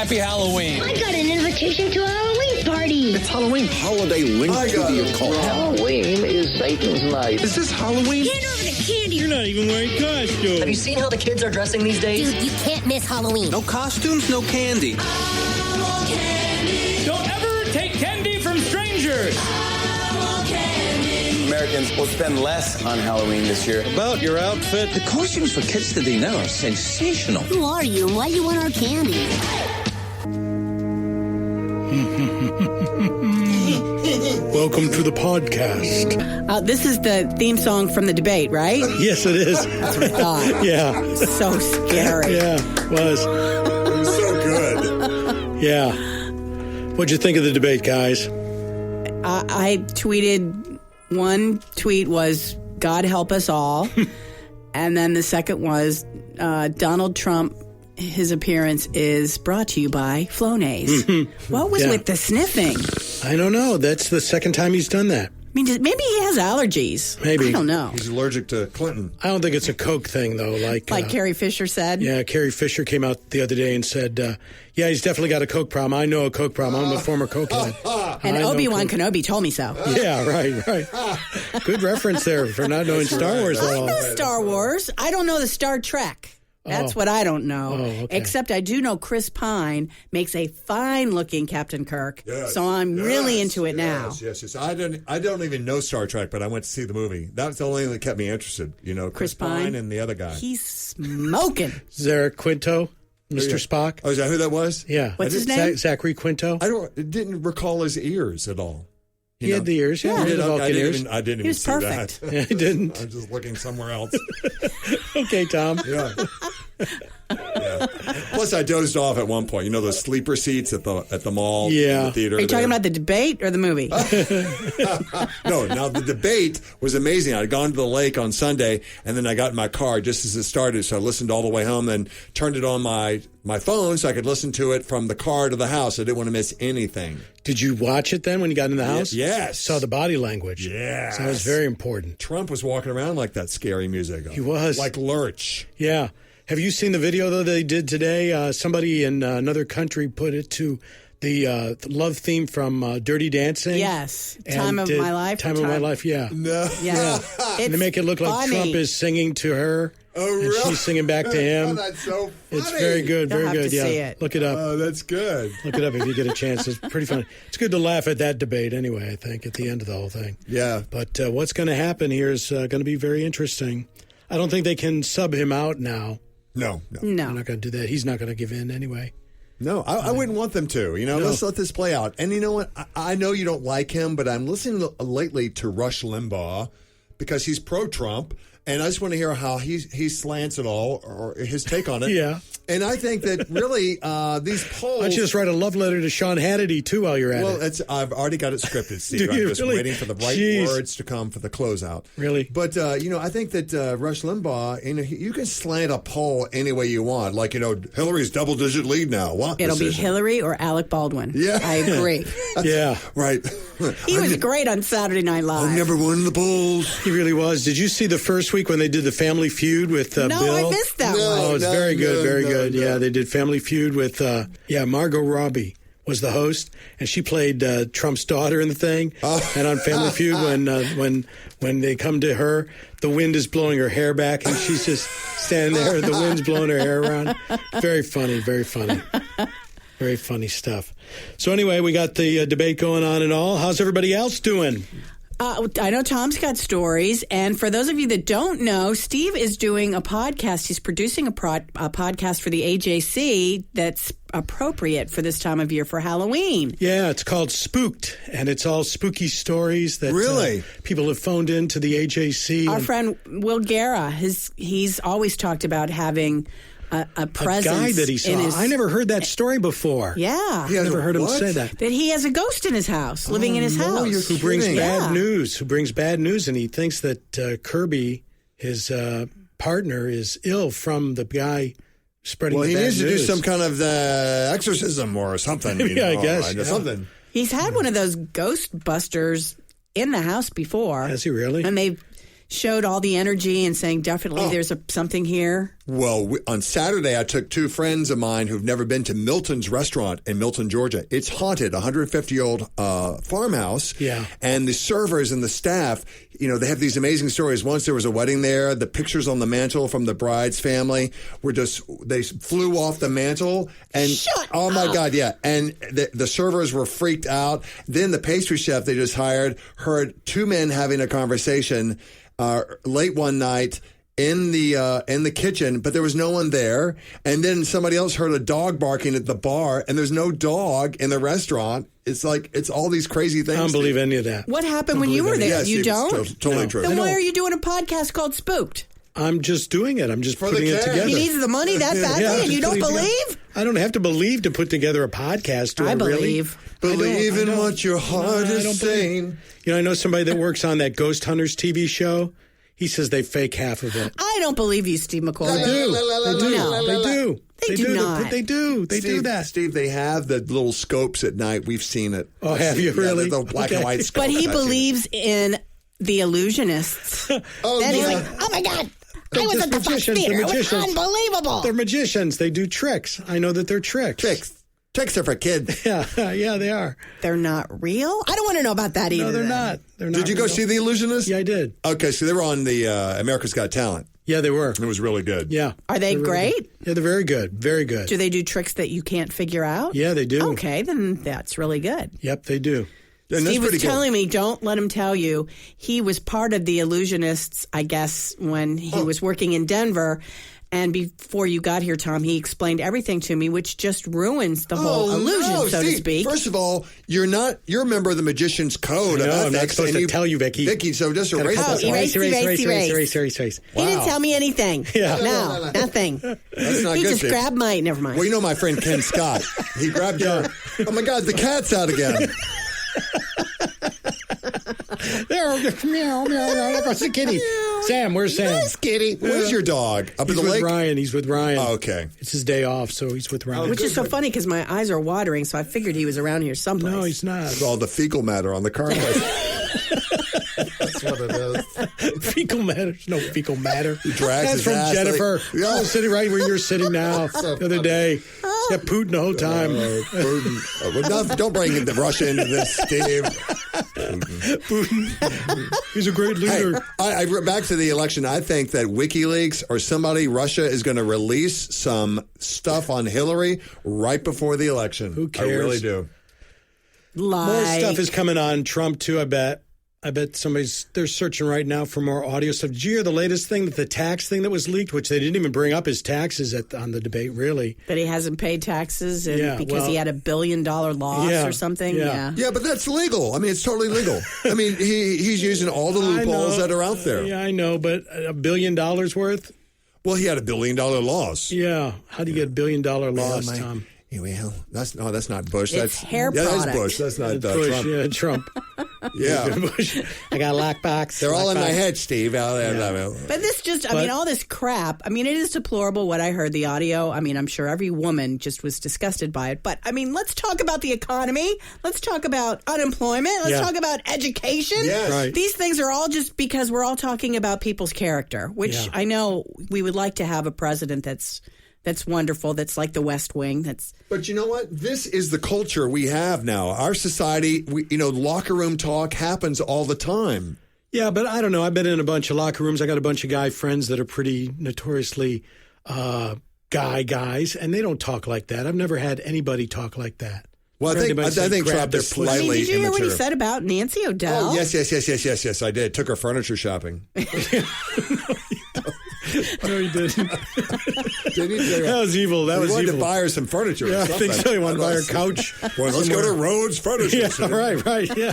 Happy Halloween. I got an invitation to a Halloween party. It's Halloween holiday linked to the occult. Halloween is Satan's night. Is this Halloween? Hand over the candy. You're not even wearing costumes. Have you seen how the kids are dressing these days? Dude, you can't miss Halloween. No costumes, no candy. Don't ever take candy from strangers. Americans will spend less on Halloween this year. About your outfit. The costumes for kids today now are sensational. Who are you and why do you want our candy? Welcome to the podcast. This is the theme song from the debate, right? Yes, it is. That's what I thought. Yeah. So scary. Yeah, it was. So good. Yeah. What'd you think of the debate, guys? I tweeted, one tweet was, God help us all. And then the second was, Donald Trump, his appearance is brought to you by Flonase. What was with the sniffing? I don't know. That's the second time he's done that. I mean, maybe he has allergies. Maybe. I don't know. He's allergic to Clinton. I don't think it's a Coke thing, though. Like Carrie Fisher said? Yeah, Carrie Fisher came out the other day and said, yeah, he's definitely got a Coke problem. I know a Coke problem. I'm a former Coke head. And Obi-Wan Kenobi told me so. Yeah, right. Good reference there for not knowing Star Wars at all. I know Star Wars. I don't know the Star Trek. That's what I don't know. Oh, okay. Except I do know Chris Pine makes a fine-looking Captain Kirk. Yes, so I'm really into it now. Yes. I don't even know Star Trek, but I went to see the movie. That's the only thing that kept me interested. You know, Chris Pine and the other guy. He's smoking. Zach Quinto, Mr. Spock. Oh, is that who that was? Yeah. What's his name? Zachary Quinto. Didn't recall his ears at all. He had the ears. Yeah, he had the Vulcan ears. I didn't He even was see perfect. that. Yeah, he didn't. I'm just looking somewhere else. Okay, Tom. Yeah. Plus, I dozed off at one point. You know those sleeper seats at the mall, Yeah. the theater. Are you talking about the debate or the movie? No. Now the debate was amazing. I'd gone to the lake on Sunday, and then I got in my car just as it started. So I listened all the way home, then turned it on my phone so I could listen to it from the car to the house. I didn't want to miss anything. Did you watch it then when you got in the house? Yes. Saw the body language. Yes. So that was very important. Trump was walking around like that scary music. He was. Like Lurch. Yeah. Have you seen the video, though, they did today? Somebody in another country put it to the love theme from Dirty Dancing. Yes. Time of My Life. Time of My Life, yeah. No. Yeah. And they make it look like Trump is singing to her. Oh, really? And she's singing back to him. Oh, that's so funny. It's very good, You'll very have good. to Yeah, see it. Look it up. Oh, that's good. Look it up if you get a chance. It's pretty funny. It's good to laugh at that debate anyway, I think, at the end of the whole thing. Yeah. But what's going to happen here is going to be very interesting. I don't think they can sub him out now. No. They're not going to do that. He's not going to give in anyway. No, I wouldn't want them to. You know, let's let this play out. And you know what? I know you don't like him, but I'm listening lately to Rush Limbaugh because he's pro-Trump. And I just want to hear how he slants it all, or his take on it. Yeah. And I think that really these polls... Why don't you just write a love letter to Sean Hannity, too, while you're at it? I've already got it scripted, Steve. Do I'm you just really? waiting for the right Jeez. words to come for the closeout. Really? But, I think that Rush Limbaugh, you can slant a poll any way you want. Like, Hillary's double-digit lead now. What? It'll be Hillary or Alec Baldwin. Yeah. I agree. Yeah. Right. He was great on Saturday Night Live. I'm number one in the polls. He really was. Did you see the first week when they did the Family Feud with Bill? No, I missed that one. Oh, it's very good, very good. Yeah, they did Family Feud with, Margot Robbie was the host, and she played Trump's daughter in the thing. And on Family Feud, when they come to her, the wind is blowing her hair back, and she's just standing there, the wind's blowing her hair around. Very funny, very funny. Very funny stuff. So anyway, we got the debate going on and all. How's everybody else doing? I know Tom's got stories, and for those of you that don't know, Steve is doing a podcast. He's producing a podcast for the AJC that's appropriate for this time of year for Halloween. Yeah, it's called Spooked, and it's all spooky stories that really people have phoned into the AJC. Our friend Will Guerra, he's always talked about having a presence. A guy that he saw. I never heard that story before. Yeah. I never heard him say that. That he has a ghost in his house, living in his house. Who brings bad news, and he thinks that Kirby, his partner, is ill from the guy spreading the bad news. Well, he needs to do some kind of exorcism or something. Yeah, I guess. Right? Something. He's had one of those Ghostbusters in the house before. Has he really? And they've showed all the energy and saying definitely there's something here? Well, on Saturday, I took two friends of mine who've never been to Milton's restaurant in Milton, Georgia. It's haunted, 150-year-old farmhouse. Yeah. And the servers and the staff, they have these amazing stories. Once there was a wedding there. The pictures on the mantle from the bride's family they flew off the mantle. And oh my God, yeah. And the servers were freaked out. Then the pastry chef they just hired heard two men having a conversation late one night in the kitchen, but there was no one there. And then somebody else heard a dog barking at the bar, and there's no dog in the restaurant. It's like, it's all these crazy things. I don't believe any of that. What happened when you were there? Yes, you don't? Totally true. Then why are you doing a podcast called Spooked? I'm just doing it. I'm just putting it together. He needs the money that badly, and you don't believe? I don't have to believe to put together a podcast. Do I believe. Really? Believe in what your heart is saying. I know somebody that works on that Ghost Hunters TV show. He says they fake half of it. I don't believe you, Steve McCoy. They do. They do not. They do. They do that. Steve, they have the little scopes at night. We've seen it. Oh, have you really? The black and white scopes. But he believes in the illusionists. Then he's like, oh my God. I was at the Fox Theater. It was unbelievable. They're magicians. They do tricks. I know that they're tricks. Tricks are for kids. Yeah, they are. They're not real? I don't want to know about that either. No, they're not. Did you go see The Illusionist? Yeah, I did. Okay, so they were on the America's Got Talent. Yeah, they were. It was really good. Yeah. Are they great? Really yeah, they're very good. Very good. Do they do tricks that you can't figure out? Yeah, they do. Okay, then that's really good. Yep, they do. And Steve was telling me, don't let him tell you, he was part of the Illusionists, I guess, when he was working in Denver. And before you got here, Tom, he explained everything to me, which just ruins the whole illusion, so to speak. First of all, you're a member of the Magician's Code. I'm not supposed to tell you, Vikki. Vikki, so just erase that. Erase. He didn't tell me anything. Yeah. No, nothing. That's not he good. just grabbed my, never mind. Well, you know my friend Ken Scott. He grabbed your, oh my God, the cat's out again. There, meow, meow, meow. That's the kitty. Sam, where's Sam? Nice kitty. Where's your dog? Up he's at the lake? Ryan. He's with Ryan. Oh, okay. It's his day off, so he's with Ryan. Which is so funny because my eyes are watering, so I figured he was around here someplace. No, he's not. It's all the fecal matter on the carpet. That's what it is. Fecal matter? No fecal matter. He drags That's his from ass Jennifer. Yeah. She's sitting right where you're sitting now the other day. Kept Putin the whole time. Putin. Don't bring the Russia into this, Steve. Putin. He's a great leader. Hey, back to the election. I think that WikiLeaks or somebody, Russia, is going to release some stuff on Hillary right before the election. Who cares? I really do. More stuff is coming on Trump, too, I bet. I bet they're searching right now for more audio stuff. Did you hear the latest thing, that the tax thing that was leaked, which they didn't even bring up his taxes on the debate, really? That he hasn't paid taxes because he had $1 billion loss or something? Yeah, but that's legal. I mean, it's totally legal. I mean, he's using all the loopholes that are out there. Yeah, I know, but $1 billion worth? Well, he had $1 billion loss. Yeah. How do you get $1 billion loss, Tom? Well, that's not Bush. It's hair product. That's Bush. That's not Bush, Trump. Yeah, Trump. Yeah. Bush. I got a lockbox. They're all in my head, Steve. But this all this crap, I mean, it is deplorable what I heard, the audio. I mean, I'm sure every woman just was disgusted by it. But, I mean, let's talk about the economy. Let's talk about unemployment. Let's talk about education. Yes. Right. These things are all just because we're all talking about people's character, which I know we would like to have a president that's wonderful. That's like the West Wing. But you know what? This is the culture we have now. Our society, locker room talk happens all the time. Yeah, but I don't know. I've been in a bunch of locker rooms. I got a bunch of guy friends that are pretty notoriously guys, and they don't talk like that. I've never had anybody talk like that. Well, I think Trump is slightly did you hear what he immature. said about Nancy O'Dell? Oh, yes, I did. Took her furniture shopping. No, he didn't. Didn't he? That was evil. He wanted to buy her some furniture. Yeah, or I think so. He wanted to buy her couch. Well, let's go to Rhodes Furniture. Yeah, right. Yeah.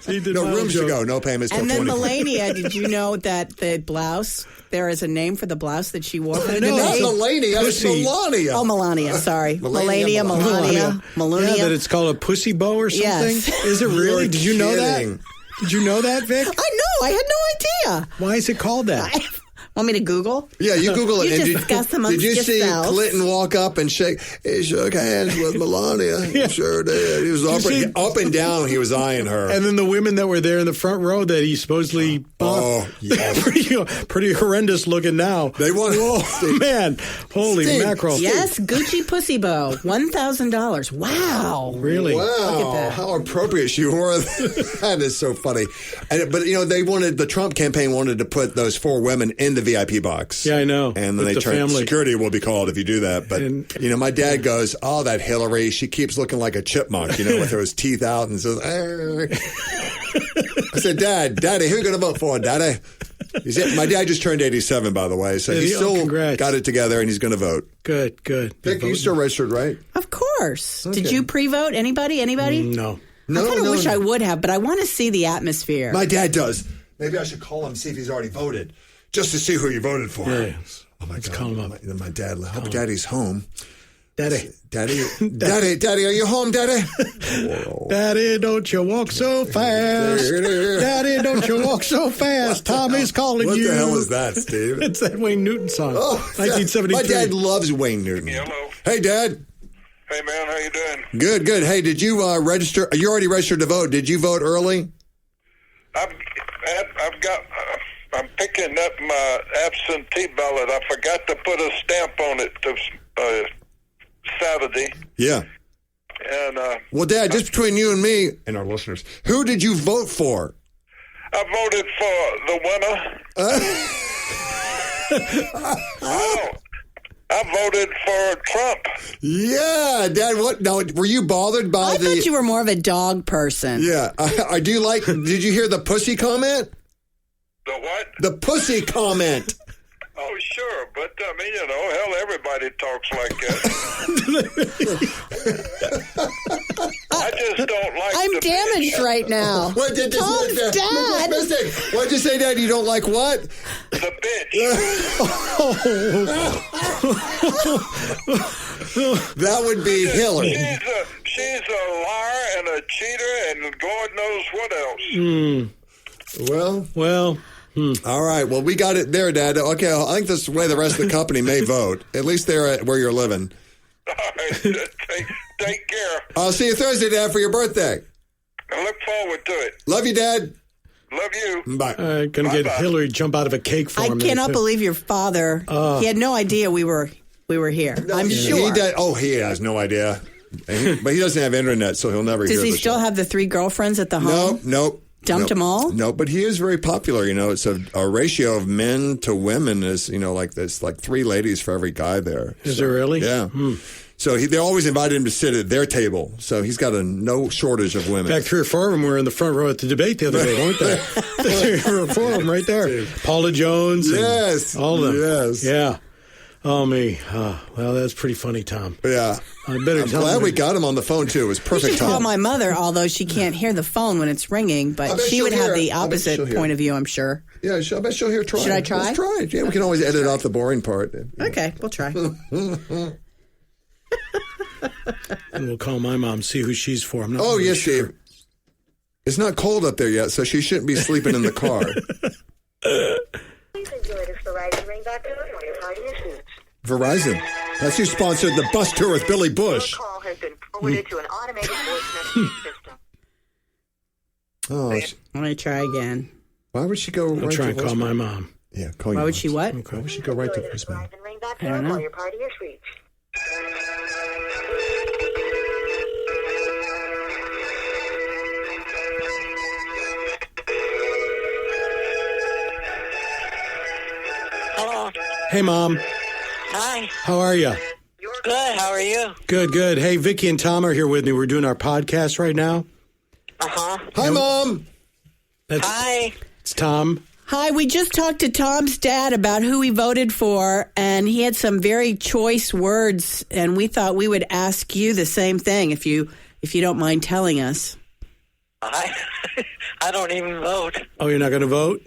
So he did no rooms to go. No payments. And then Melania, did you know that the blouse? There is a name for the blouse that she wore for the debate. Not Melania. It's Melania. Oh, Melania. Sorry, Melania. Yeah, that it's called a pussy bow or something. Yes. Is it really? Did you know that? Did you know that, Vic? I know. I had no idea. Why is it called that? Want me to Google? Yeah, you Google it. You And discuss amongst did you see yourselves. Clinton walk up and shake? He shook hands with Melania. He sure did. He was up and down. He was eyeing her. And then the women that were there in the front row that he supposedly bought. yes. pretty horrendous looking now. They want. Oh, man. Holy Steve, mackerel. Yes, Gucci pussy bow, $1,000. Wow. Really? Look at Wow, that. how appropriate she wore. That is so funny. But the Trump campaign wanted to put those 4 women in the VIP box. Yeah, I know. And then With they the turned, family. security will be called if you do that. But, my dad goes, oh, that Hillary, she keeps looking like a chipmunk, with those teeth out and says, I said, Daddy, who are you going to vote for, Daddy? My dad just turned 87, by the way, so he still got it together and he's going to vote. Good. Vic, you still registered, right? Of course. Okay. Did you pre-vote? Anybody? No. I kind of wish I would have, but I want to see the atmosphere. My dad does. Maybe I should call him, see if he's already voted, just to see who you voted for. Yeah. Oh, my God. Call him up. My dad, I hope Daddy's home. Daddy, are you home, Daddy? Daddy, don't you walk so fast. Daddy, don't you walk so fast. Tommy's calling you. What the hell is that, Steve? It's that Wayne Newton song. 1973. My dad loves Wayne Newton. Hello. Hey, Dad. Hey, man, how you doing? Good. Hey, did you register? You already registered to vote. Did you vote early? I'm picking up my absentee ballot. I forgot to put a stamp on it Saturday. Yeah. And well, Dad, just between you and me and our listeners, who did you vote for? I voted for the winner. I voted for Trump. Yeah, Dad. What? Now, were you bothered by I thought you were more of a dog person. Yeah. Do you like? Did you hear the pussy comment? The what? The pussy comment. Oh, sure, but hell, everybody talks like that. I just don't like. I'm damaged right now. What did you Tom's say, dad. What'd you say, Dad? You don't like what? The bitch. That would be Hillary. She's a liar and a cheater and God knows what else. Well. All right. Well, we got it there, Dad. Okay. I think this is the way the rest of the company may vote. At least they're at where you're living. All right. Take care. I'll see you Thursday, Dad, for your birthday. I look forward to it. Love you, Dad. Love you. Bye. Gonna get Hillary to jump out of a cake for him. I cannot believe your father. He had no idea we were here. I'm sure. He has no idea. But he doesn't have internet, so he'll never hear Does he the still show. have the 3 girlfriends at the home? Nope. Dumped them all? No, but he is very popular. It's a ratio of men to women is, like this, like 3 ladies for every guy there. Is there really? Yeah. So they always invited him to sit at their table. So he's got no shortage of women. In fact, 3 or 4 of them were in the front row at the debate the other day, weren't they? 3 or 4 of them right there. Paula Jones. Yes. All of them. Yes. Yeah. Oh, me. Well, that's pretty funny, Tom. Yeah. I'm glad we got him on the phone, too. It was perfect. You should call my mother, although she can't hear the phone when it's ringing, but she would have the opposite point of view, I'm sure. Yeah, I bet she'll hear try. Should I try? Let's try it. Yeah, we can always edit out the boring part. Okay, we'll try. And we'll call my mom, see who she's for. I'm not yes, sure. Steve. It's not cold up there yet, so she shouldn't be sleeping in the car. Please enjoy this Verizon ringback tone while your party is seated. Verizon. That's who sponsored the bus tour with Billy Bush. Your call has been forwarded to an automated voice messaging system. Oh, I'm going to try again. Why would she go I'll try and call my mom. Yeah, call Why your would she what? Why would she go right to Enjoy this voicemail? Verizon ringback I don't tone know. while your party is reached. Hello. Hey, Mom. Hi. How are you? Good. How are you? Good. Hey, Vikki and Tom are here with me. We're doing our podcast right now. Uh-huh. Hi, Mom. Hi. It's Tom. Hi, we just talked to Tom's dad about who he voted for, and he had some very choice words, and we thought we would ask you the same thing if you don't mind telling us. I don't even vote. Oh, you're not going to vote?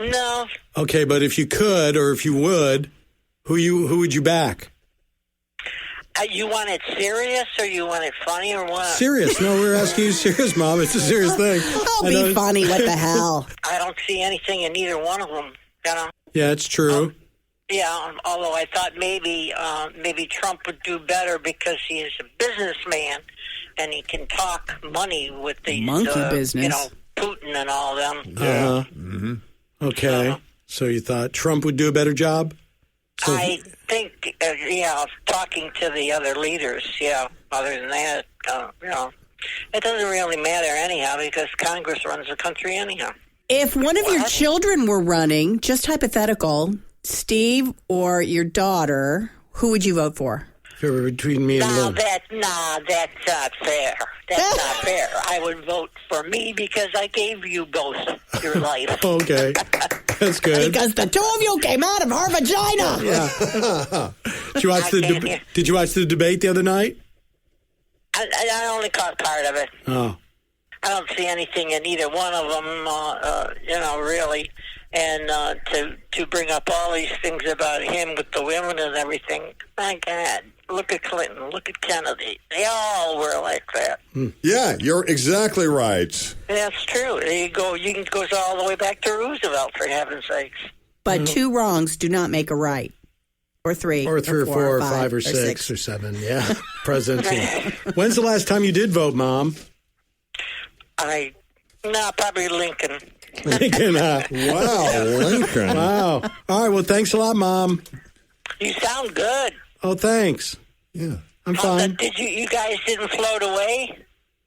No. Okay, but if you could or if you would, who would you back? You want it serious or you want it funny or what? Serious. No, we're asking you serious, Mom. It's a serious thing. I'll be funny. What the hell? I don't see anything in either one of them. Yeah, it's true. Yeah, although I thought maybe Trump would do better because he is a businessman and he can talk money with the monkey business. Putin and all them. Yeah. Mm-hmm. Okay. So you thought Trump would do a better job? So I think, talking to the other leaders, other than that, it doesn't really matter anyhow because Congress runs the country anyhow. If one of your children were running, just hypothetical, Steve or your daughter, who would you vote for? If it were between me and Lynn. That's not fair. That's not fair. I would vote for me because I gave you both your life. Okay. That's good. Because the two of you came out of her vagina. Yeah. Did you watch the debate the other night? I only caught part of it. Oh. I don't see anything in either one of them, really. And to bring up all these things about him with the women and everything, my God, look at Clinton, look at Kennedy. They all were like that. Yeah, you're exactly right. That's true. There you go. You can go all the way back to Roosevelt, for heaven's sakes. But two wrongs do not make a right. Or three. Or three or four or five or six or seven. Yeah. Presidency. When's the last time you did vote, Mom? Probably Lincoln. Lincoln, Wow, Lincoln. Wow. All right, well, thanks a lot, Mom. You sound good. Oh, thanks. Yeah. I'm fine. Did you guys didn't float away?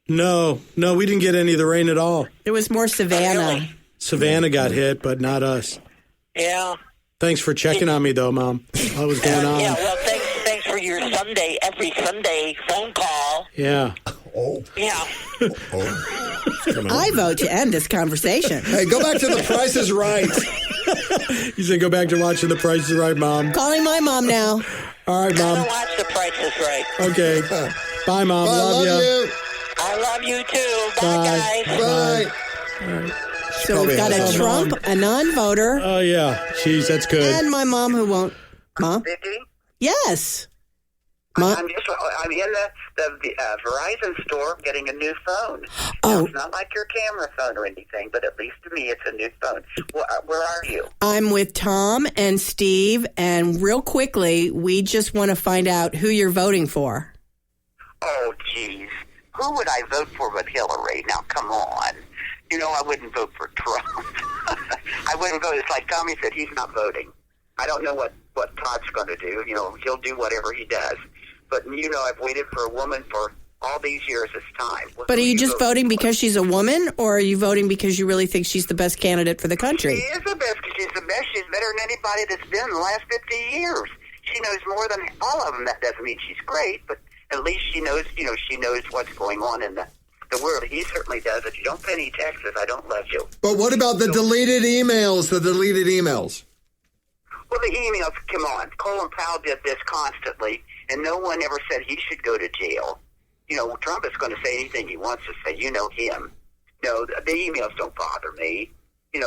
No, we didn't get any of the rain at all. There was more Savannah. Really? Savannah got hit, but not us. Yeah. Thanks for checking on me, though, Mom. What was going on? Yeah, well, thanks for your every Sunday phone call. Yeah. Oh. Yeah. I vote to end this conversation. Hey, go back to The Price is Right. You said go back to watching The Price is Right, Mom. Calling my mom now. All right, Mom. I don't watch The Price is Right. Okay. Bye, Mom. Love you. I love you, too. Bye, guys. Bye. All right. So we've got a Trump, a non-voter. Oh, yeah. Jeez, that's good. And my mom who won't. Mom? Vikki? Yes. Mom? I'm in the Verizon store getting a new phone. Oh. Now, it's not like your camera phone or anything, but at least to me it's a new phone. Where are you? I'm with Tom and Steve, and real quickly, we just want to find out who you're voting for. Oh, geez. Who would I vote for but Hillary? Now, come on. I wouldn't vote for Trump. I wouldn't vote. It's like Tommy said, he's not voting. I don't know what Todd's going to do. He'll do whatever he does. But, I've waited for a woman for all these years. It's time. But are you just voting because she's a woman, or are you voting because you really think she's the best candidate for the country? She is the best because she's the best. She's better than anybody that's been in the last 50 years. She knows more than all of them. That doesn't mean she's great, but at least she knows, she knows what's going on in the world. He certainly does. If you don't pay any taxes, I don't love you. But what about the deleted emails? Well, the emails, come on. Colin Powell did this constantly, and no one ever said he should go to jail. Trump is going to say anything he wants to say. You know him. No, the emails don't bother me. She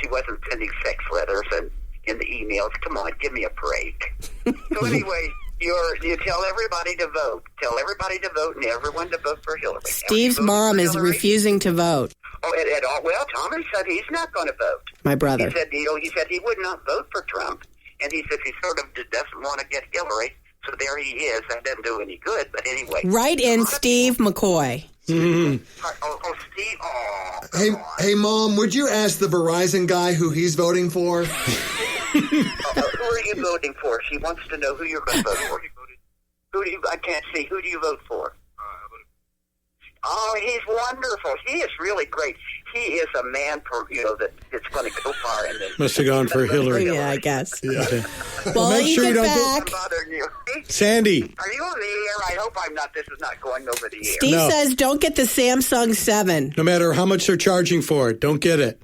wasn't sending sex letters in the emails. Come on, give me a break. So anyway, you tell everybody to vote. Tell everybody to vote and everyone to vote for Hillary. Steve's mom is refusing to vote. Oh, at all. Well, Tommy said he's not going to vote. My brother. He said, he said he would not vote for Trump, and he said he sort of doesn't want to get Hillary. So there he is. That doesn't do any good. But anyway, right in Steve McCoy. Mm-hmm. Oh, Steve. Oh, hey, Mom. Would you ask the Verizon guy who he's voting for? Who are you voting for? She wants to know who you're going to vote for. I can't see. Who do you vote for? Oh, he's wonderful. He is really great. He is a man that's going to go far. Must have gone for Hillary. Yeah, I guess. Yeah. Well, make sure you don't back. Sandy. Are you on the air? I hope I'm not. This is not going over the air. Steve says don't get the Samsung 7. No matter how much they're charging for it, don't get it.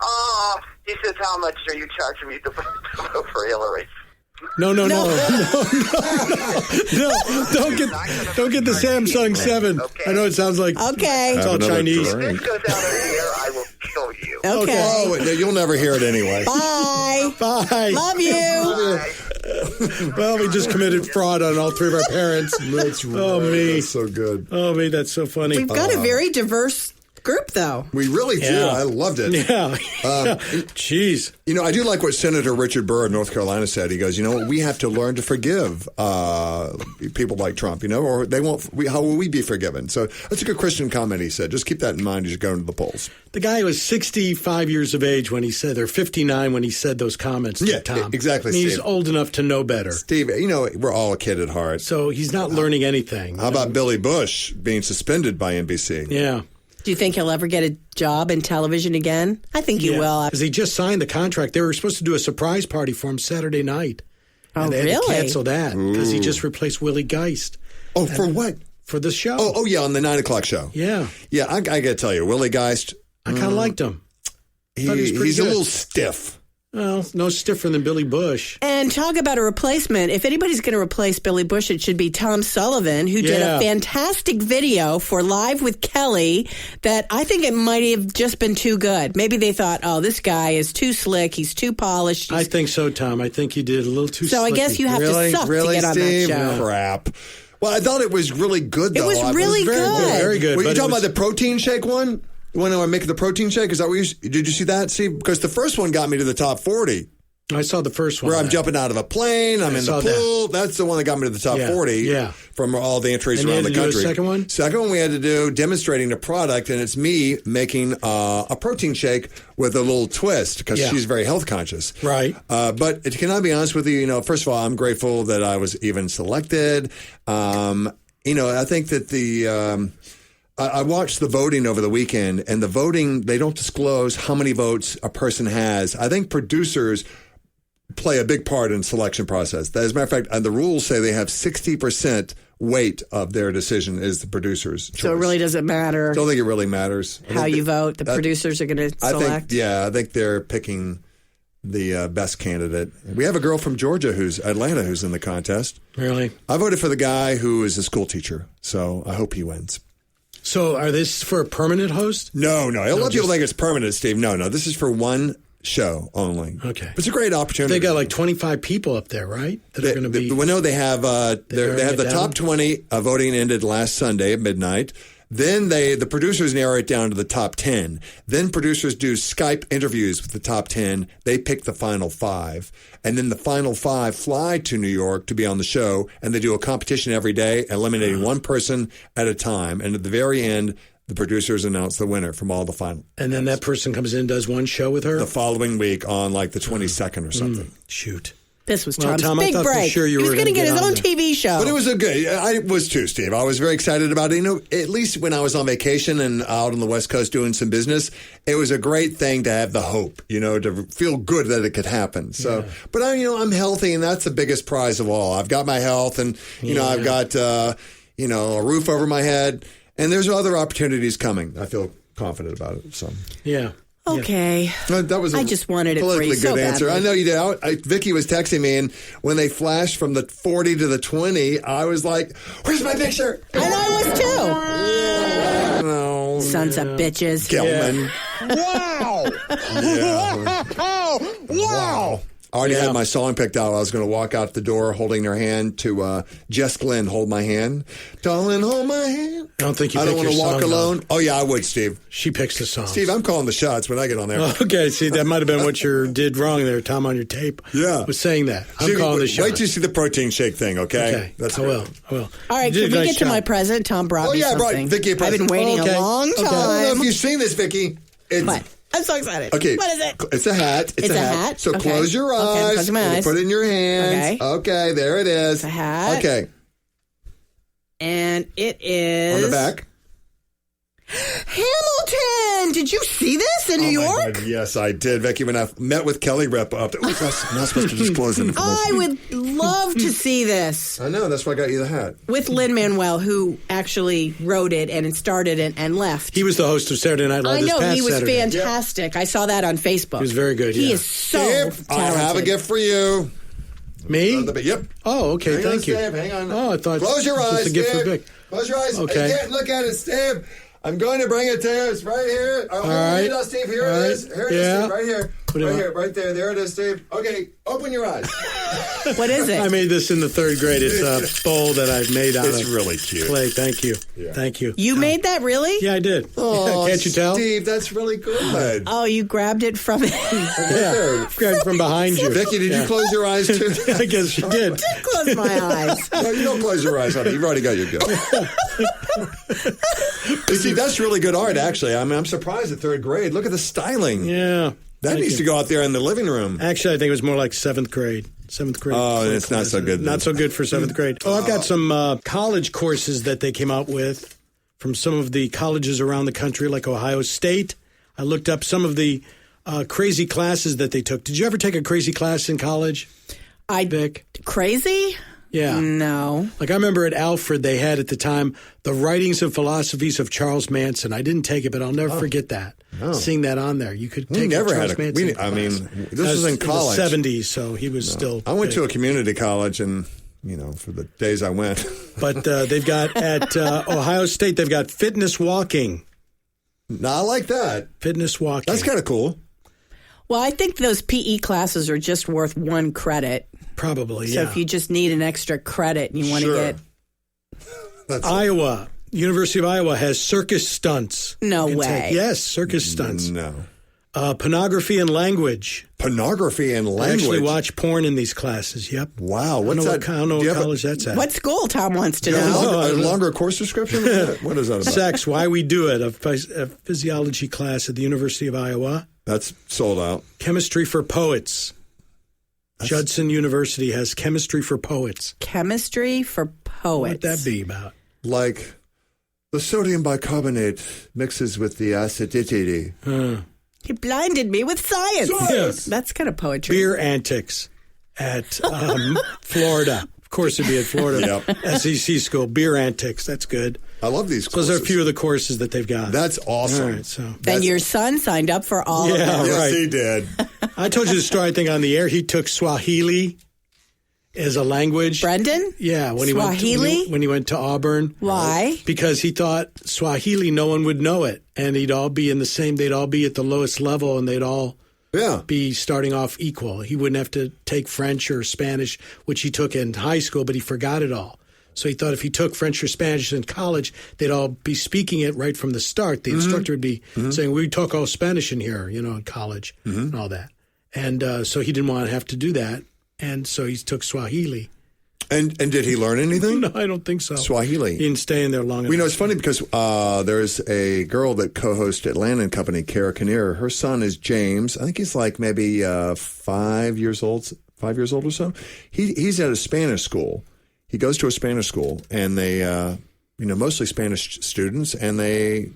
Oh, he says, how much are you charging me to vote for Hillary? No. Don't get the Samsung 7. Okay. I know it sounds like it's all Chinese. If this goes out of the air, I will kill you. Okay. Oh, you'll never hear it anyway. Bye. Bye. Love you. Bye. Well, we just committed fraud on all three of our parents. That's right. Oh, me. That's so good. Oh, me. That's so funny. We've got a very diverse group, though. We really do. I loved it. Yeah. Jeez. You know, I do like what Senator Richard Burr of North Carolina said. He goes, you know, we have to learn to forgive people like Trump, you know, or they won't. How will we be forgiven? So that's a good Christian comment, he said. Just keep that in mind as you go into the polls. The guy was 65 years of age when he said, or 59 when he said those comments to Tom. Exactly, He's Steve. old enough to know better. Steve, you know, we're all a kid at heart. So he's not learning anything. How about Billy Bush being suspended by NBC? Yeah. Do you think he'll ever get a job in television again? I think he will. Because he just signed the contract. They were supposed to do a surprise party for him Saturday night. Oh, and they had really? to cancel that because he just replaced Willie Geist. Oh, for what? For the show. Oh, yeah, on the 9 o'clock show. Yeah. Yeah, I got to tell you, Willie Geist. I kind of liked him. He's a little stiff. Well, no stiffer than Billy Bush. And talk about a replacement. If anybody's going to replace Billy Bush, it should be Tom Sullivan, who did a fantastic video for Live with Kelly that I think it might have just been too good. Maybe they thought, oh, this guy is too slick. He's too polished. I think so, Tom. I think you did a little too So slicky. I guess you have to suck to get on Steve? that show. Crap. Well, I thought it was really good, though. It was really good. Very good. Were you but talking about the protein shake one? When I make the protein shake? Is that what did you see that, Steve? Because the first one got me to the top 40. I saw the first one. Where I'm jumping out of a plane, I'm in the pool. That's the one that got me to the top 40 from all the entries and around the country. Do a second one? Second one we had to do demonstrating the product, and it's me making a protein shake with a little twist because she's very health conscious. Right. But can I be honest with you? You know, first of all, I'm grateful that I was even selected. You know, I think that I watched the voting over the weekend, and the voting, they don't disclose how many votes a person has. I think producers play a big part in the selection process. As a matter of fact, the rules say they have 60% weight of their decision is the producer's choice. So it really doesn't matter. Don't think it really matters. How you vote. The producers are going to select. I think they're picking the best candidate. We have a girl from Georgia who's in the contest. Really? I voted for the guy who is a school teacher, so I hope he wins. So are this for a permanent host? No. A lot of people think it's permanent, Steve. No. This is for one show only. Okay. It's a great opportunity. They got like 25 people up there, right? That are going to be. Well, no, they have the top 20 voting ended last Sunday at midnight. Then the producers narrow it down to the top 10. Then producers do Skype interviews with the top 10. They pick the final 5. And then the final 5 fly to New York to be on the show. And they do a competition every day, eliminating one person at a time. And at the very end, the producers announce the winner from all the final. And then that person comes in and does one show with her? The following week on like the 22nd or something. Shoot. This was Well, Tom's Tom, I big thought for break. sure you He's were going to gonna get his get own on there. TV show. But it was I was too, Steve. I was very excited about it. You know, at least when I was on vacation and out on the West Coast doing some business, it was a great thing to have the hope, you know, to feel good that it could happen. So, but I'm healthy, and that's the biggest prize of all. I've got my health, and I've got a roof over my head, and there's other opportunities coming. I feel confident about it. So yeah. Okay. That was I just wanted it politically free so good answer. badly. I know you did. Vikki was texting me, and when they flashed from the 40 to the 20, I was like, "Where's my picture?" And I was too. No, Sons of bitches. Gelman. Wow. Wow. I already had my song picked out. I was going to walk out the door holding her hand to Jess Glynn, Hold My Hand. Darling, hold my hand. I don't think you I don't pick want to your walk song, alone. though. Oh, yeah, I would, Steve. She picks the song. Steve, I'm calling the shots when I get on there. Okay, see, that might have been what you did wrong there, Tom, on your tape. Yeah. Was saying that. I'm calling the shots. Wait till you see the protein shake thing, okay? Okay, I will. All right, can we get to my present? Tom brought me something. I brought Vikki a present. I've been waiting a long time. I don't know if you've seen this, Vikki. What? I'm so excited. Okay. What is it? It's a hat. It's a hat? So Okay. close your eyes. Okay, close my and eyes. Put it in your hands. Okay, there it is. It's a hat. Okay. And it is... On the back. Hamilton! Did you see this in New York? God, yes, I did, Vikki. When I met with Kelly Rep up, I'm not supposed to disclose information. I would love to see this. I know. That's why I got you the hat. With Lin-Manuel, who actually wrote it and started it and left. He was the host of Saturday Night Live I this know, past he was Saturday. fantastic. I saw that on Facebook. He was very good, He yeah. is so Steve, talented. I have a gift for you. Me? Yep. Oh, okay, Hang on, thank you. Steve, hang on. Oh, I thought Close your it was eyes, a gift for Steve. Vic. Close your eyes. Okay. You can't look at it, Steve. I'm going to bring it to you. It's right here. All right. Steve. Here All it right. is. Here it is, Yeah. Steve. Right here. Right here, right there. There it is, Steve. Okay, open your eyes. What is it? I made this in the 3rd grade. It's a bowl that I've made out It's of really cute. clay. Thank you. Yeah. Thank you. You made that, really? Yeah, I did. Oh, Can't you tell? Steve, that's really good. Oh, you grabbed it from it. Yeah, grabbed from behind you. Vicki, did you close your eyes too? I guess she did. Close my eyes. No, you don't close your eyes, honey. You've already got your go. See, that's really good art, actually. I mean, I'm surprised at 3rd grade. Look at the styling. Yeah. That needs to go out there in the living room. Actually, I think it was more like 7th grade. 7th grade. Oh, it's not so good then. Not so good for 7th grade. Oh, I've got some college courses that they came out with from some of the colleges around the country, like Ohio State. I looked up some of the crazy classes that they took. Did you ever take a crazy class in college? Vic? Crazy? Yeah. No. Like I remember at Alfred, they had at the time the writings and philosophies of Charles Manson. I didn't take it, but I'll never forget that. Oh. Seeing that on there. You could We take never Charles had a. Manson class. I mean, this was in college. In the 70s, so he was still. I went big. to a community college, and for the days I went. But they've got at Ohio State, they've got fitness walking. No, I like that. Fitness walking. That's kind of cool. Well, I think those PE classes are just worth 1 credit. Probably, So yeah. if you just need an extra credit and you want to get... Iowa. University of Iowa has circus stunts. No You can way. take. Yes, circus stunts. No. Pornography and language. Pornography and I language. actually watch porn in these classes. Yep. Wow. I What's don't know that? I don't know Do you what have college that's at. What school, Tom wants to Do you have know? a longer course description? What is that about? Sex, Why We Do It, a physiology class at the University of Iowa. That's sold out. Chemistry for Poets. Judson University has Chemistry for Poets. Chemistry for poets. What would that be about? Like the sodium bicarbonate mixes with the acidity. He blinded me with science. Yes. That's kind of poetry. Beer antics at Florida. Of course, it'd be at Florida. SEC school. Beer antics. That's good. I love these So courses. those are a few of the courses that they've got. That's awesome. All right, so. And your son signed up for all of them. Yes, right. he did. I told you the story, I think, on the air. He took Swahili as a language. Brendan? Yeah. Swahili? When he went to Auburn. Why? Because he thought Swahili, no one would know it. And they'd all be at the lowest level, and they'd all be starting off equal. He wouldn't have to take French or Spanish, which he took in high school, but he forgot it all. So he thought if he took French or Spanish in college, they'd all be speaking it right from the start. The instructor would be saying, we talk all Spanish in here, in college and all that. And so he didn't want to have to do that. And so he took Swahili. And did he learn anything? No, I don't think so. Swahili. He didn't stay in there long enough. We know it's funny because there's a girl that co-hosts Atlanta & Company, Kara Kinnear. Her son is James. I think he's like maybe 5 years old or so. He's at a Spanish school. He goes to a Spanish school, and they, mostly Spanish students, and they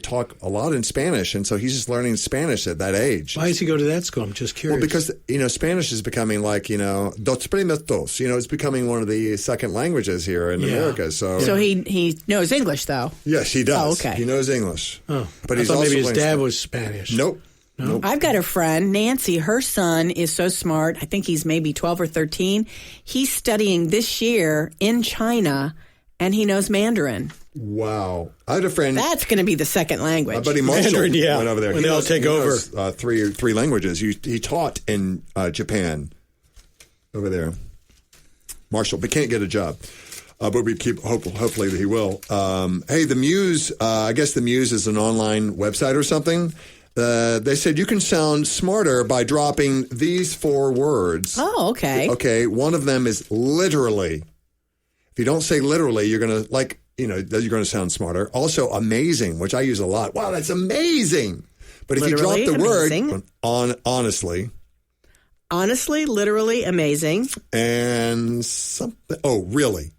talk a lot in Spanish, and so he's just learning Spanish at that age. Why does he go to that school? I'm just curious. Well, because, Spanish is becoming like, dos primeros dos. It's becoming one of the second languages here in America. So he knows English, though. Yes, he does. Oh, okay. He knows English. Oh, but I he's thought also maybe his learning dad Spanish. was Spanish. Nope. I've got a friend, Nancy. Her son is so smart. I think he's maybe 12 or 13. He's studying this year in China, and he knows Mandarin. Wow. I had a friend. That's going to be the second language. My buddy Marshall Mandarin, yeah, went over there. when they all take over. Knows, three languages. He taught in Japan over there. Marshall, but can't get a job. But we keep hopefully that he will. Hey, the Muse. I guess the Muse is an online website or something. They said you can sound smarter by dropping these 4 words. Oh, okay. Okay, one of them is literally. If you don't say literally, you're going to you're going to sound smarter. Also, amazing, which I use a lot. Wow, that's amazing. But if Literally you drop the amazing. word honestly. Honestly, literally amazing. And something. Oh, really?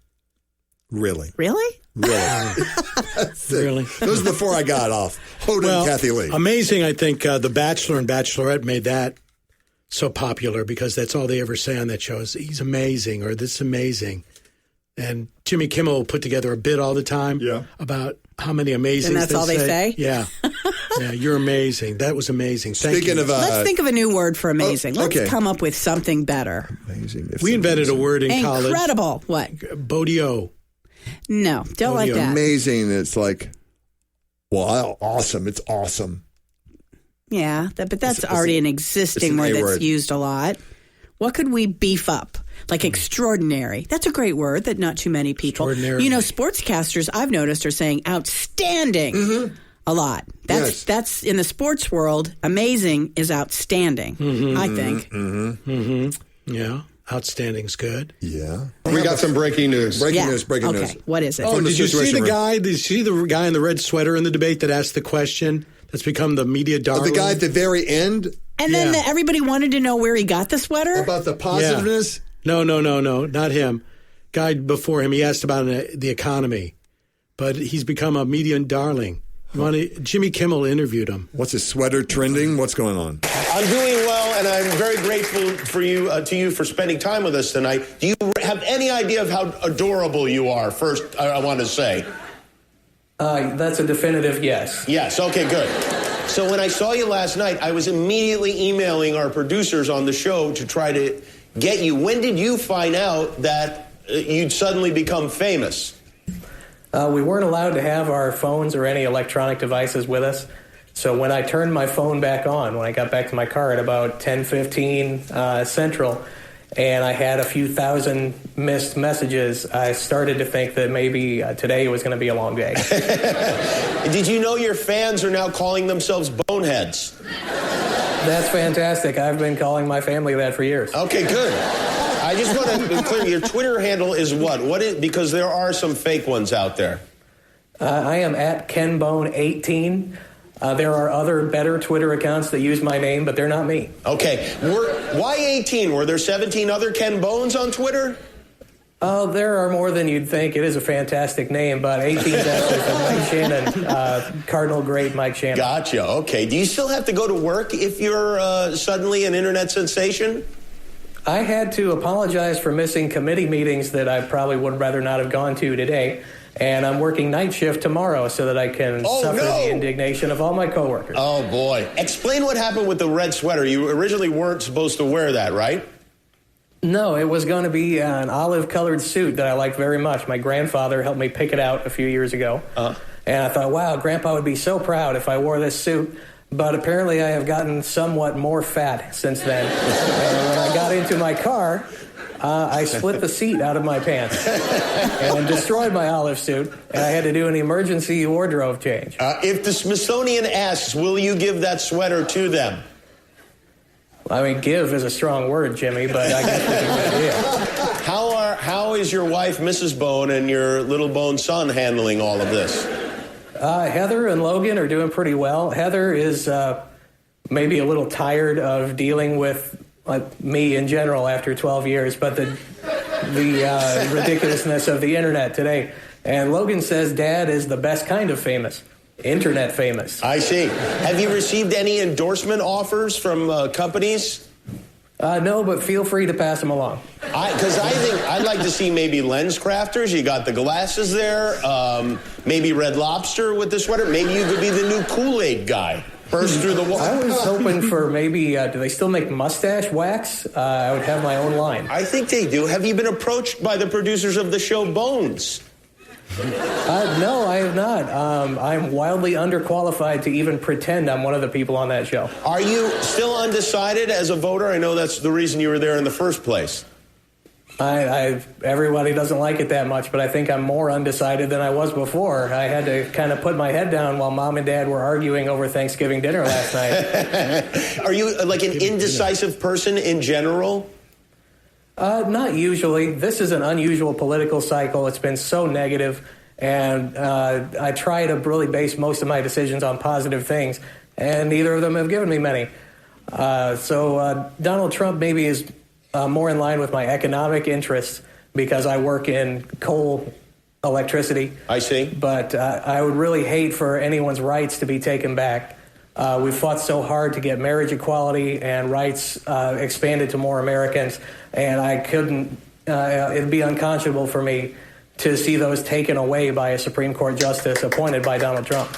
Really? Really? That's it. Really? Those are the 4 I got off. Hoda and Kathy Lee. Amazing. I think The Bachelor and Bachelorette made that so popular because that's all they ever say on that show is he's amazing or this is amazing. And Jimmy Kimmel put together a bit all the time about how many amazing And that's all they say? Yeah. Yeah, you're amazing. That was amazing. Thank Speaking you. of, Let's think of a new word for amazing. okay. Let's come up with something better. Amazing. We invented a word in college. Incredible. What? Bodio. No, don't like that. Amazing. It's like, awesome. It's awesome. Yeah, but that's already an existing word that's used a lot. What could we beef up? Like extraordinary. That's a great word that not too many people. Sportscasters I've noticed are saying outstanding a lot. That's in the sports world. Amazing is outstanding. I think. Yeah, outstanding's good. Yeah, we got some breaking news. Breaking news. Okay, what is it? Oh, did you see the guy? Did you see the guy in the red sweater in the debate that asked the question? That's become the media darling. The guy at the very end. And then everybody wanted to know where he got the sweater? About the positiveness? No, not him. Guy before him, he asked about the economy. But he's become a media darling. Jimmy Kimmel interviewed him. What's his sweater trending? What's going on? I'm doing well, and I'm very grateful for you to you for spending time with us tonight. Do you have any idea of how adorable you are? First, I want to say. That's a definitive yes. Yes, okay, good. So when I saw you last night, I was immediately emailing our producers on the show to try to get you. When did you find out that you'd suddenly become famous? We weren't allowed to have our phones or any electronic devices with us. So when I turned my phone back on, when I got back to my car at about 10:15 Central, and I had a few thousand missed messages, I started to think that maybe today was going to be a long day. Did you know your fans are now calling themselves boneheads? That's fantastic. I've been calling my family that for years. Okay, good. I just want to be clear, your Twitter handle is what? Because there are some fake ones out there. I am at KenBone18. There are other better Twitter accounts that use my name, but they're not me. Okay. Why 18? Were there 17 other Ken Bones on Twitter? Oh, there are more than you'd think. It is a fantastic name, but 18 is actually from Mike Shannon, Cardinal great Mike Shannon. Gotcha. Okay. Do you still have to go to work if you're suddenly an internet sensation? I had to apologize for missing committee meetings that I probably would rather not have gone to today. And I'm working night shift tomorrow so that I can suffer the indignation of all my coworkers. Oh, boy. Explain what happened with the red sweater. You originally weren't supposed to wear that, right? No, it was going to be an olive-colored suit that I liked very much. My grandfather helped me pick it out a few years ago. And I thought, wow, Grandpa would be so proud if I wore this suit. But apparently I have gotten somewhat more fat since then. And when I got into my car, I split the seat out of my pants and destroyed my olive suit, and I had to do an emergency wardrobe change. If the Smithsonian asks, will you give that sweater to them? I mean, give is a strong word, Jimmy, but I guess we can do it. How is your wife, Mrs. Bone, and your little Bone son handling all of this? Heather and Logan are doing pretty well. Heather is maybe a little tired of dealing with me in general after 12 years, but the ridiculousness of the internet today. And Logan says Dad is the best kind of famous, internet famous. I see. Have you received any endorsement offers from companies? No, but feel free to pass them along. Because I think I'd like to see maybe Lens Crafters. You got the glasses there. Maybe Red Lobster with the sweater. Maybe you could be the new Kool-Aid guy. Burst through the wall. I was hoping for maybe, do they still make mustache wax? I would have my own line. I think they do. Have you been approached by the producers of the show Bones? No, I have not. I'm wildly underqualified to even pretend I'm one of the people on that show. Are you still undecided as a voter? I know that's the reason you were there in the first place. Everybody doesn't like it that much, but I think I'm more undecided than I was before. I had to kind of put my head down while Mom and Dad were arguing over Thanksgiving dinner last night. Are you like an indecisive person in general? Not usually. This is an unusual political cycle. It's been so negative, and I try to really base most of my decisions on positive things, and neither of them have given me many. So Donald Trump maybe is more in line with my economic interests because I work in coal electricity. I see. But I would really hate for anyone's rights to be taken back. We've fought so hard to get marriage equality and rights expanded to more Americans, and I couldn't, it'd be unconscionable for me to see those taken away by a Supreme Court justice appointed by Donald Trump.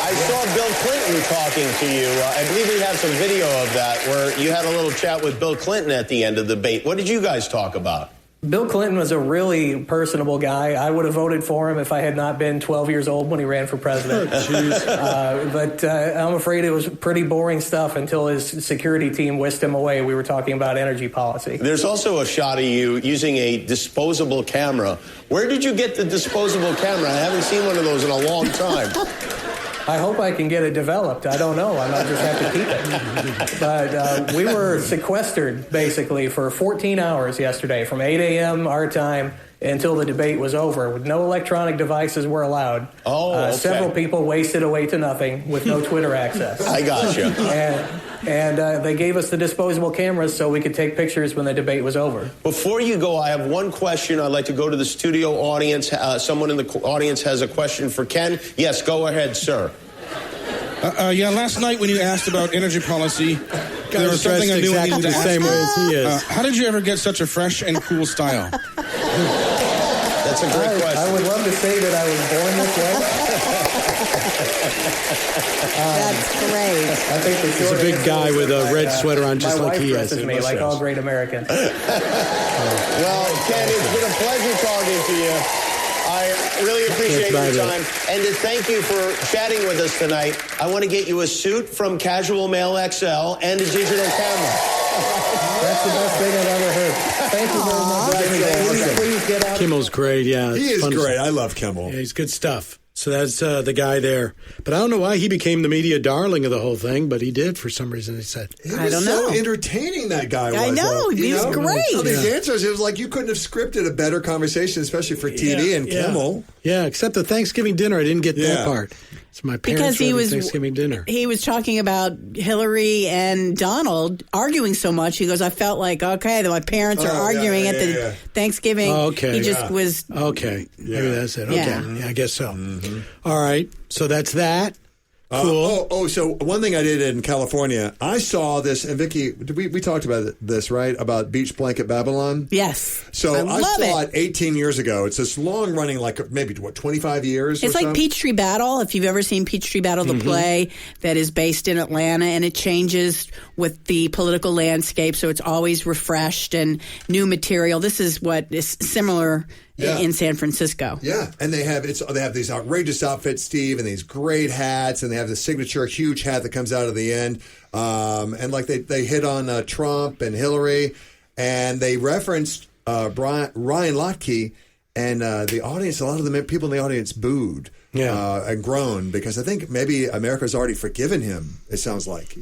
I saw Bill Clinton talking to you. I believe we have some video of that where you had a little chat with Bill Clinton at the end of the debate. What did you guys talk about? Bill Clinton was a really personable guy. I would have voted for him if I had not been 12 years old when he ran for president. But I'm afraid it was pretty boring stuff until his security team whisked him away. We were talking about energy policy. There's also a shot of you using a disposable camera. Where did you get the disposable camera? I haven't seen one of those in a long time. I hope I can get it developed. I don't know. I might just have to keep it. But we were sequestered, basically, for 14 hours yesterday, from 8 a.m. our time until the debate was over. No electronic devices were allowed. Okay. Several people wasted away to nothing with no Twitter access. I gotcha. And they gave us the disposable cameras so we could take pictures when the debate was over. Before you go, I have one question. I'd like to go to the studio audience. Someone in the audience has a question for Ken. Yes, go ahead, sir. Last night when you asked about energy policy, there was something I knew I needed to ask. Same way as he is. How did you ever get such a fresh and cool style? That's a great question. I would love to say that I was born this way. That's great. I think the He's a big guy with a red sweater on, just like he has. My wife dresses me like all great Americans. Well, Ken, it's been a pleasure talking to you. I really appreciate your time. And to thank you for chatting with us tonight, I want to get you a suit from Casual Mail XL and a digital camera. That's the best thing I've ever heard. Thank you very much. Please get out. Kimmel's great, yeah. He is great. I love Kimmel. Yeah, he's good stuff. So that's the guy there. But I don't know why he became the media darling of the whole thing, but he did for some reason, he said. I don't know. So entertaining, that guy was. I know. He was great. All these answers, it was like you couldn't have scripted a better conversation, especially for TV and Kimmel. Yeah, except the Thanksgiving dinner. I didn't get that part. It's my parents' Thanksgiving dinner. He was talking about Hillary and Donald arguing so much. He goes, I felt like, okay, my parents are arguing at the Thanksgiving. Oh, okay. He just was. Okay. Maybe that's it. Yeah. Okay. Yeah, I guess so. All right. So that's that. Cool. So one thing I did in California, I saw this, and Vikki, we talked about this, right? About Beach Blanket Babylon? Yes. So I saw it 18 years ago. It's this long running, like maybe, 25 years It's like Peachtree Battle, if you've ever seen Peachtree Battle, the play that is based in Atlanta, and it changes with the political landscape, so it's always refreshed and new material. This is what is similar in San Francisco. Yeah, and they have these outrageous outfits, Steve, and these great hats, and they have the signature huge hat that comes out of the end. And like they hit on Trump and Hillary, and they referenced Ryan Lochte, and the audience, a lot of the people in the audience booed. And groaned because I think maybe America's already forgiven him. It sounds like,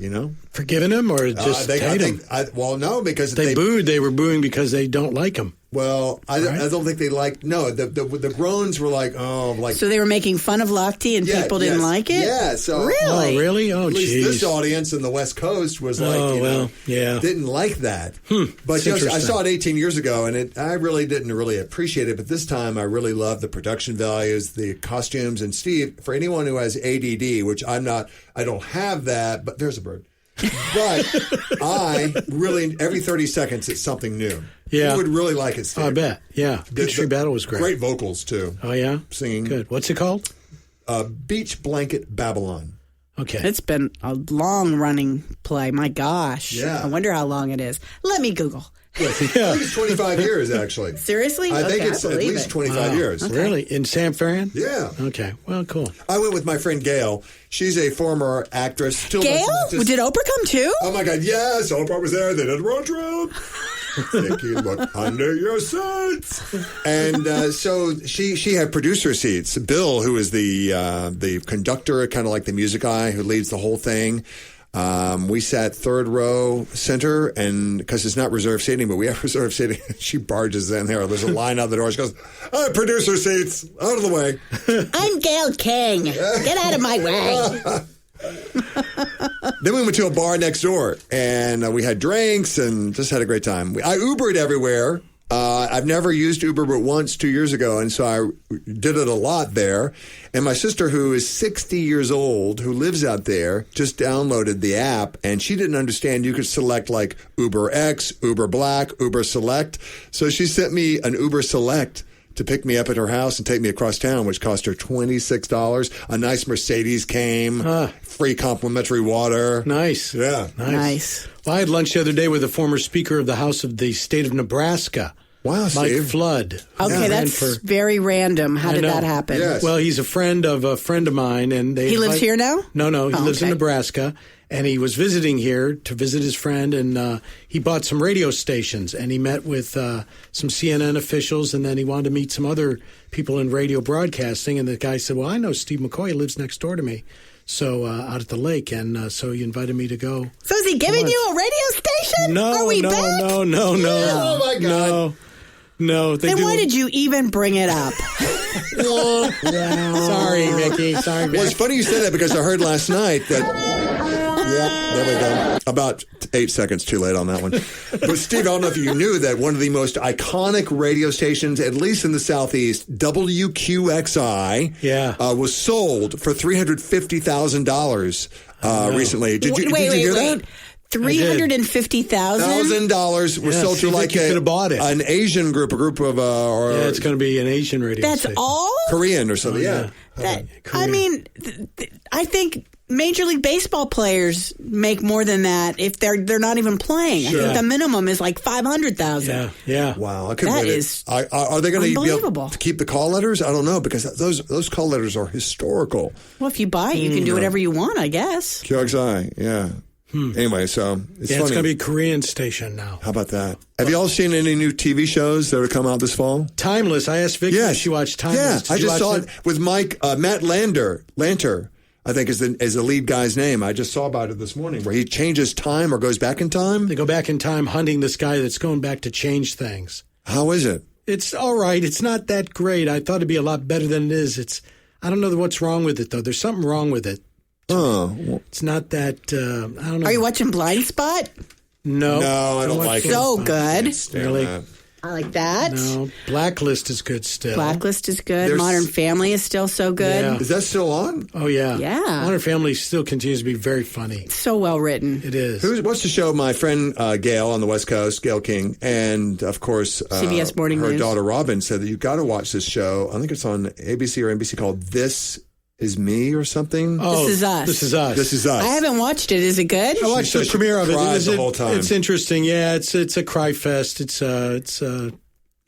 Forgiven him or just hate him? No, because they booed. They were booing because they don't like him. Well, I don't think they liked. No, the groans were like, So they were making fun of Lochte and people didn't like it. Yeah. So really, Oh, at least this audience in the West Coast was like, didn't like that. But I saw it 18 years ago, and I really didn't appreciate it. But this time, I really loved the production values, the costumes, and Steve. For anyone who has ADD, which I don't have that, but there's a bird. But I really, every 30 seconds, it's something new. Yeah. You would really like it, Steve. I bet. Yeah. Peachtree Battle was great. Great vocals, too. Oh, yeah? Singing. Good. What's it called? Beach Blanket Babylon. Okay. It's been a long-running play. My gosh. Yeah. I wonder how long it is. Let me Google. I think it's 25 years, actually. Seriously? I think it's at least 25 years. Okay. Really? In San Fran? Yeah. Okay. Well, cool. I went with my friend Gail. She's a former actress. Gail? Did Oprah come too? Oh, my God. Yes. Oprah was there. They did a road trip. Think you look under your seats. And so she had producer seats. Bill, who is the conductor, kind of like the music guy who leads the whole thing. We sat third row center, and because it's not reserved seating, but we have reserved seating. She barges in there. There's a line out the door. She goes, producer seats, out of the way. I'm Gail King. Get out of my way. Then we went to a bar next door, and we had drinks and just had a great time. I Ubered everywhere. I've never used Uber but once 2 years ago, and so I did it a lot there. And my sister, who is 60 years old, who lives out there, just downloaded the app, and she didn't understand you could select like Uber X, Uber Black, Uber Select. So she sent me an Uber Select to pick me up at her house and take me across town, which cost her $26. A nice Mercedes came, free complimentary water. Nice. Yeah. Nice. Well, I had lunch the other day with a former Speaker of the House of the state of Nebraska. Wow, Mike Steve. Flood. Okay, that's very random. How did that happen? Yes. Well, he's a friend of mine, and He lives here now? No, he lives in okay. Nebraska, and he was visiting here to visit his friend, and he bought some radio stations, and he met with some CNN officials, and then he wanted to meet some other people in radio broadcasting, and the guy said, well, I know Steve McCoy, he lives next door to me. So out at the lake, and so he invited me to go. So is he giving you a radio station? No, Are we no, back? no. Oh, my God. No. Then why did you even bring it up? Sorry, Vikki. Sorry, Well, it's funny you said that because I heard last night that... Yeah, there we go. About 8 seconds too late on that one. But Steve, I don't know if you knew that one of the most iconic radio stations, at least in the Southeast, WQXI, was sold for $350,000 recently. Did you hear that? $350,000 was sold to like an Asian group, a group of it's going to be an Asian radio That's station. all? Korean or something. Yeah. I mean, I think Major League Baseball players make more than that if they're not even playing. Sure. I think the minimum is like $500,000. Yeah. Wow. I couldn't That believe is it. Are they going to be able unbelievable. to keep the call letters? I don't know because those call letters are historical. Well, if you buy it, you can do whatever you want, I guess. QXI, yeah. Anyway, so it's funny. It's going to be a Korean station now. How about that? Have you all seen any new TV shows that have come out this fall? Timeless. I asked Vikki if she watched Timeless. Yeah, I just saw it with Matt Lanter, I think is the lead guy's name. I just saw about it this morning where he changes time or goes back in time. They go back in time hunting this guy that's going back to change things. How is it? It's all right. It's not that great. I thought it'd be a lot better than it is. I don't know what's wrong with it, though. There's something wrong with it. It's not that, I don't know. Are you watching Blind Spot? No. No, I don't like it. So good. Really? I like that. No. Blacklist is good still. Blacklist is good. Modern Family is still so good. Yeah. Is that still on? Oh, yeah. Yeah. Modern Family still continues to be very funny. So well written. It is. What's the show? My friend Gail on the West Coast, Gail King, and of course CBS Morning her News. daughter Robin said that you got to watch this show. I think it's on ABC or NBC called This Is Me or something. This Is Us. This is us. This is us. I haven't watched it. Is it good? I watched the premiere of it. The whole time. It's interesting. Yeah, it's a cry fest. It's Have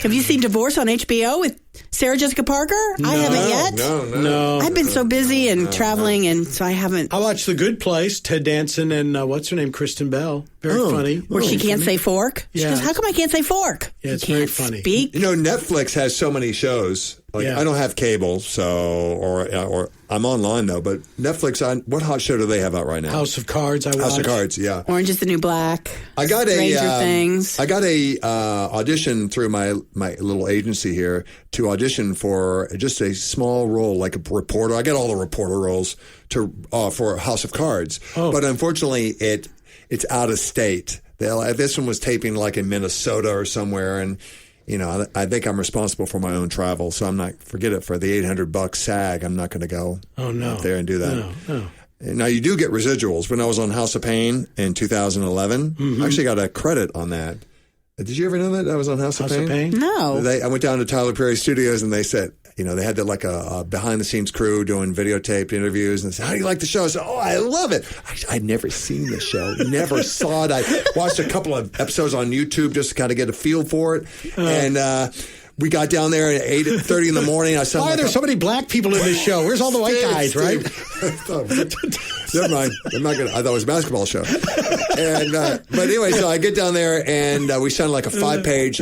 you seen Divorce on HBO with Sarah Jessica Parker? No. I haven't yet. No. I've been so busy and traveling, and so I haven't. I watched The Good Place, Ted Danson and what's her name, Kristen Bell. Very funny. Where she can't say fork? She Yeah. goes, how come I can't say fork? Yeah, it's You very can't funny. Speak? You know, Netflix has so many shows. Like I don't have cable, or I'm online though. But Netflix, what hot show do they have out right now? House of Cards. House of Cards. Yeah. Orange is the New Black. I got Stranger Things. I got a audition through my little agency here to audition for just a small role, like a reporter. I get all the reporter roles for House of Cards, but unfortunately, it's out of state. This one was taping like in Minnesota or somewhere, and you know, I think I'm responsible for my own travel, so I'm not. Forget it. For the $800 SAG, I'm not going to go out there and do that. No. Now, you do get residuals. When I was on House of Pain in 2011, I actually got a credit on that. Did you ever know that I was on House of Pain? No. I went down to Tyler Perry Studios, and they said, you know, they had a behind-the-scenes crew doing videotaped interviews, and they said, how do you like the show? I said, I love it. I'd never seen the show, never saw it. I watched a couple of episodes on YouTube just to kind of get a feel for it, and we got down there at 8:30 in the morning. Why are there so many black people in this show? Where's all the white guys, right? Never mind. I'm not gonna. I thought it was a basketball show. And but anyway, so I get down there and we signed like a 5-page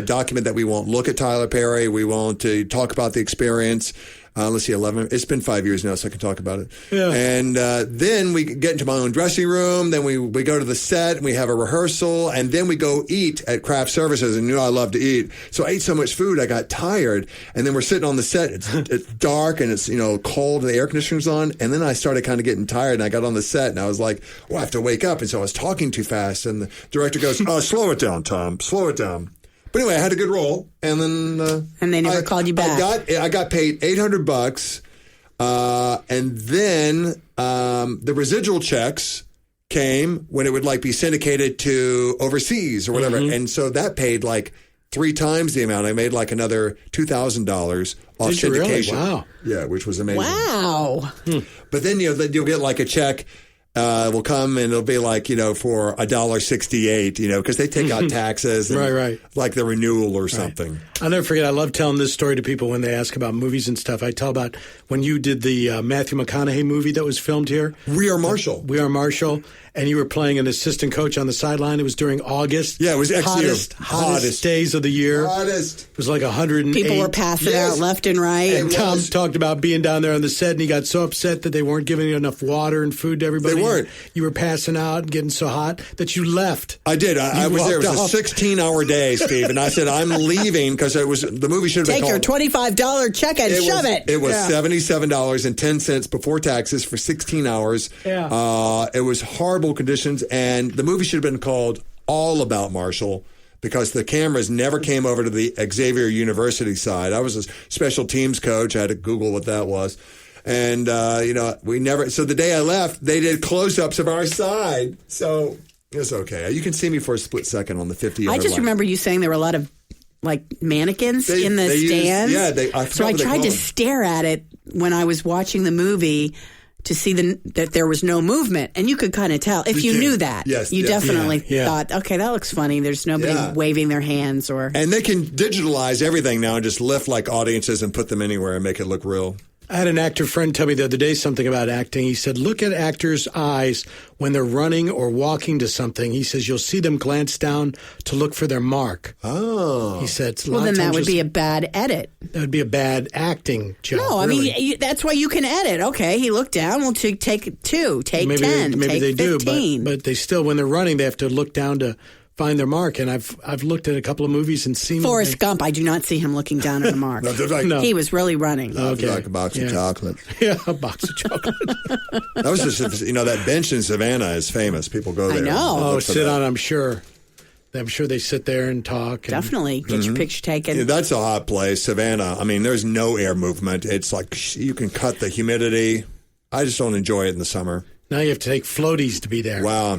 document that we won't look at Tyler Perry. We won't talk about the experience. Let's see, 11. It's been 5 years now, so I can talk about it. Yeah. And then we get into my own dressing room. Then we go to the set and we have a rehearsal. And then we go eat at craft services. And you know I love to eat, so I ate so much food I got tired. And then we're sitting on the set. It's dark and it's cold and the air conditioner's on. And then I started kind of getting tired. And I got on the set and I was like, I have to wake up. And so I was talking too fast. And the director goes, slow it down, Tom. Slow it down. But anyway, I had a good role, and then and they never called you back. I got paid $800, and then the residual checks came when it would be syndicated to overseas or whatever, and so that paid like 3 times the amount. I made like another $2,000 off Did you syndication. really? Wow. Yeah, which was amazing. Wow. But then you'll get like a check. will come and it'll be like, for $1.68, because they take out taxes and right. like the renewal or something. I'll never forget. I love telling this story to people when they ask about movies and stuff. I tell about when you did the Matthew McConaughey movie that was filmed here. We Are Marshall. We Are Marshall. And you were playing an assistant coach on the sideline. It was during August. Yeah, it was hottest days of the year. Hottest. It was like 108. People were passing out left and right. And Tom talked about being down there on the set, and he got so upset that they weren't giving enough water and food to everybody. They weren't. You were passing out and getting so hot that you left. I did. I was there. It was a 16-hour day, Steve, and I said, I'm leaving because the movie should have been called. Take your $25 check and shove it. It was $77.10 before taxes for 16 hours. Yeah. It was horrible conditions, and the movie should have been called All About Marshall because the cameras never came over to the Xavier University side. I was a special teams coach. I had to Google what that was. And, we never, so the day I left, they did close-ups of our side. So it's okay. You can see me for a split second on the 50-yard line. I just remember you saying there were a lot of, mannequins in the stands. So I tried to stare at it when I was watching the movie to see that there was no movement. And you could kind of tell. If you knew that, you definitely thought, okay, that looks funny. There's nobody waving their hands or... And they can digitalize everything now and just lift audiences and put them anywhere and make it look real. I had an actor friend tell me the other day something about acting. He said, look at actors' eyes when they're running or walking to something. He says, you'll see them glance down to look for their mark. Oh. He said, well, then that would be a bad edit. That would be a bad acting job. No, I mean, that's why you can edit. Okay, he looked down. Well, take 2, take 10, maybe take they 15. do, but they still, when they're running, they have to look down to find their mark. And I've looked at a couple of movies and seen Forrest Gump. I do not see him looking down at the mark. No. He was really running. Okay. Like a box of chocolate. Yeah, a box of chocolate. That was just, that bench in Savannah is famous. People go there. I know. Oh, sit on, I'm sure. I'm sure they sit there and talk. Definitely. Get your picture taken. Yeah, that's a hot place, Savannah. I mean, there's no air movement. It's like you can cut the humidity. I just don't enjoy it in the summer. Now you have to take floaties to be there. Wow.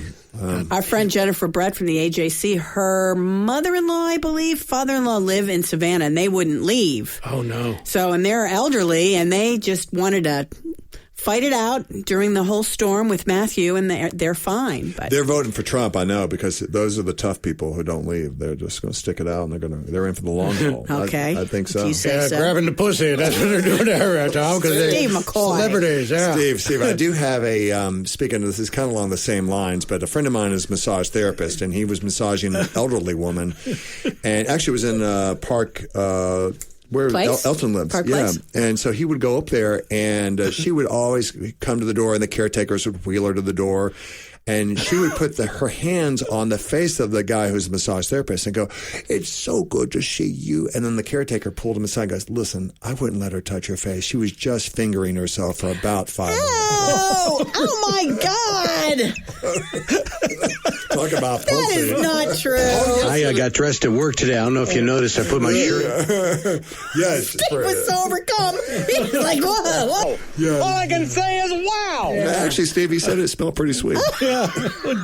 Our friend Jennifer Brett from the AJC, her mother-in-law, I believe, father-in-law live in Savannah, and they wouldn't leave. Oh, no. So, and they're elderly, and they just wanted to fight it out during the whole storm with Matthew, and they're fine. But they're voting for Trump, I know, because those are the tough people who don't leave. They're just going to stick it out, and they're in for the long haul. Okay. I think so. You say so. Grabbing the pussy. That's what they're doing there, Tom. Steve McCoy. Celebrities, yeah. Steve, I do have a, speaking of this, is kind of along the same lines, but a friend of mine is a massage therapist, and he was massaging an elderly woman, and actually was in Park... where Elton lives. Park Place? And so he would go up there, and she would always come to the door, and the caretakers would wheel her to the door. And she would put her hands on the face of the guy who's a massage therapist and go, "It's so good to see you." And then the caretaker pulled him aside and goes, "Listen, I wouldn't let her touch your face. She was just fingering herself for about 5 minutes." Oh my God. Talk about pussy. That is not true. I got dressed at work today. I don't know if you noticed. I put my shirt. Yes. Steve was so overcome. He was like, what? Yeah. All I can say is wow. Actually, Steve, he said it smelled pretty sweet. Oh,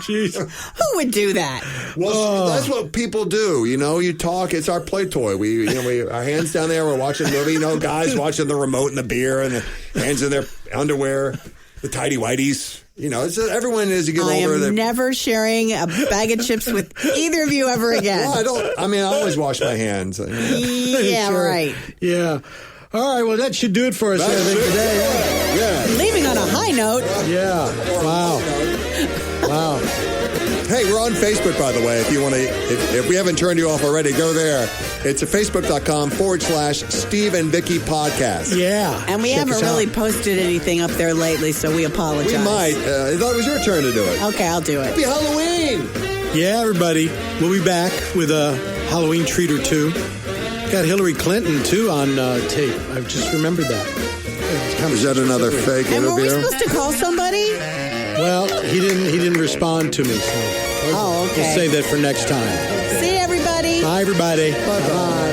jeez. Who would do that? Well, that's what people do. You talk. It's our play toy. We our hands down there. We're watching a movie. Guys watching the remote and the beer, and the hands in their underwear, the tighty whities. Everyone as you get older. I am never sharing a bag of chips with either of you ever again. Well, I always wash my hands. Yeah, Sure. right. Yeah. All right, well, that should do it for us, I think, today. Yeah. Leaving on a high note. Yeah. Wow. Hey, we're on Facebook, by the way. If you want to, if we haven't turned you off already, go there. It's at facebook.com/Steve and Vikki Podcast. Yeah. And we haven't really posted anything up there lately, so we apologize. We might. I thought it was your turn to do it. Okay, I'll do it. Happy Halloween. Yeah, everybody. We'll be back with a Halloween treat or two. Got Hillary Clinton, too, on tape. I've just remembered that. Is that another fake and interview? were we supposed to call somebody? Well, he didn't respond to me, so okay. We'll save that for next time. See you, everybody. Bye, everybody. Bye-bye.